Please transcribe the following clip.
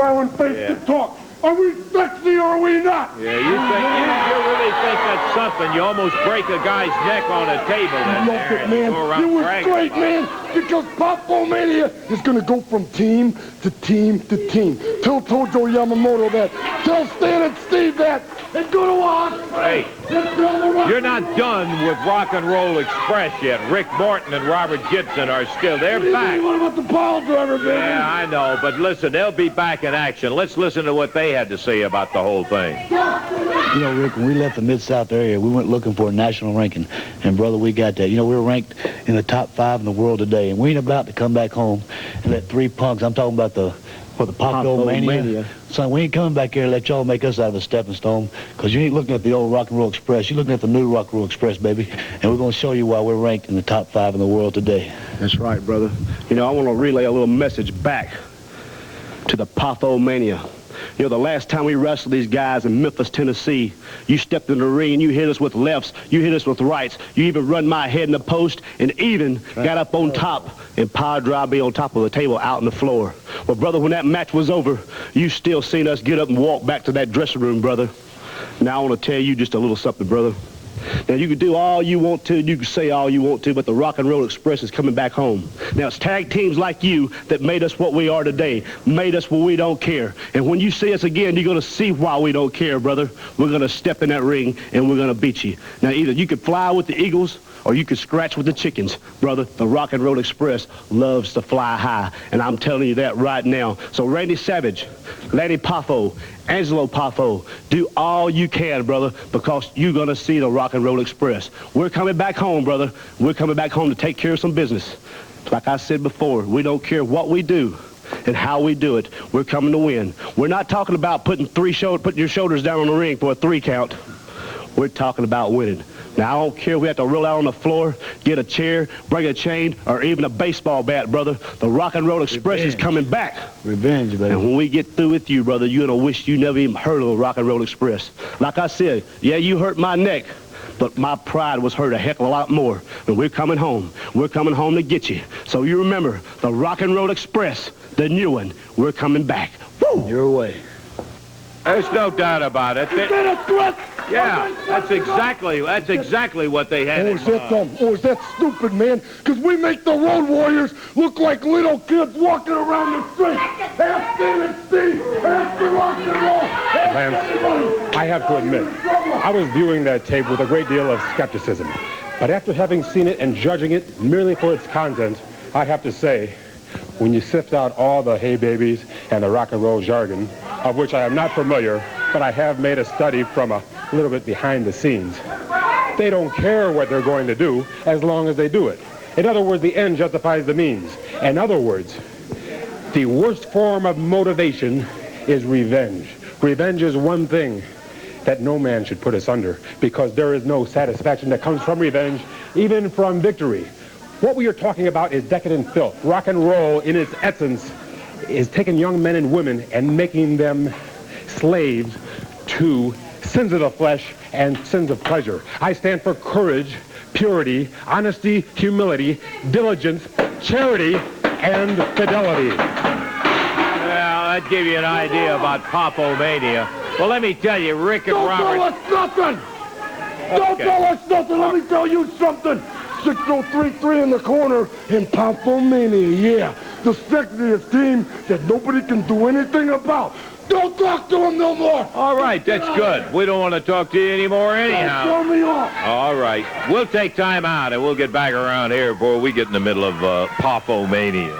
smiling face to talk. Are we sexy or are we not? Yeah, you really think that's something? You almost break a guy's neck on a table in there. It, man. It was great, man, because Poffomania is going to go from team to team to team. Tell Tojo Yamamoto that. Tell Stan and Steve that. And go to watch. Hey, you're not done with Rock and Roll Express yet. Rick Morton and Robert Gibson are still. They're back. What about the pile driver, baby? Yeah, I know. But listen, they'll be back in action. Let's listen to what they had to say about the whole thing. You know, Rick, when we left the Mid-South area, we went looking for a national ranking. And, brother, we got that. You know, we were ranked in the top 5 in the world today. And we ain't about to come back home and let 3 punks, I'm talking about the Poffo Mania. Son, we ain't coming back here and let y'all make us out of a stepping stone, because you ain't looking at the old Rock and Roll Express. You're looking at the new Rock and Roll Express, baby. And we're going to show you why we're ranked in the top 5 in the world today. That's right, brother. You know, I want to relay a little message back to the Poffo Mania. You know, the last time we wrestled these guys in Memphis, Tennessee, you stepped in the ring and you hit us with lefts, you hit us with rights, you even run my head in the post, and even got up on top and pile drive me on top of the table out on the floor. Well, brother, when that match was over, you still seen us get up and walk back to that dressing room, brother. Now I want to tell you just a little something, brother. Now, you can do all you want to, you can say all you want to, but the Rock and Roll Express is coming back home. Now, it's tag teams like you that made us what we are today, made us what we don't care. And when you see us again, you're going to see why we don't care, brother. We're going to step in that ring, and we're going to beat you. Now, either you could fly with the Eagles, or you could scratch with the chickens. Brother, the Rock and Roll Express loves to fly high, and I'm telling you that right now. So, Randy Savage, Lanny Poffo, Angelo Poffo, do all you can, brother, because you're going to see the Rock and Roll Express. We're coming back home, brother. We're coming back home to take care of some business. Like I said before, we don't care what we do and how we do it. We're coming to win. We're not talking about putting your shoulders down on the ring for a 3 count. We're talking about winning. Now, I don't care if we have to roll out on the floor, get a chair, bring a chain, or even a baseball bat, brother. The Rock and Roll Express is coming back. Revenge, baby. And when we get through with you, brother, you're going to wish you never even heard of the Rock and Roll Express. Like I said, yeah, you hurt my neck, but my pride was hurt a heck of a lot more. And we're coming home. We're coming home to get you. So you remember, the Rock and Roll Express, the new one, we're coming back. Woo! Your way. There's no doubt about it. Is that a threat? Yeah, that's exactly what they had in mind. Oh, is that stupid, man? Because we make the Road Warriors look like little kids walking around the street. Half Stan and Steve, half the Rock and Roll. Lance, I have to admit, I was viewing that tape with a great deal of skepticism. But after having seen it and judging it merely for its content, I have to say, when you sift out all the hey babies and the rock and roll jargon, of which I am not familiar, but I have made a study from a little bit behind the scenes, they don't care what they're going to do as long as they do it. In other words, the end justifies the means. In other words, the worst form of motivation is revenge. Revenge is one thing that no man should put us under, because there is no satisfaction that comes from revenge, even from victory. What we are talking about is decadent filth. Rock and roll, in its essence, is taking young men and women and making them slaves to sins of the flesh and sins of pleasure. I stand for courage, purity, honesty, humility, diligence, charity, and fidelity. Well, that gave you an idea about Poffomania. Well, let me tell you, Rick and Robert... Don't tell us nothing! Don't tell us nothing! Let me tell you something! 6033 in the corner in Poffomania, yeah. The sexiest team that nobody can do anything about. Don't talk to him no more! All right, that's good. We don't want to talk to you anymore anyhow. Throw me off! All right. We'll take time out, and we'll get back around here before we get in the middle of Poffomania.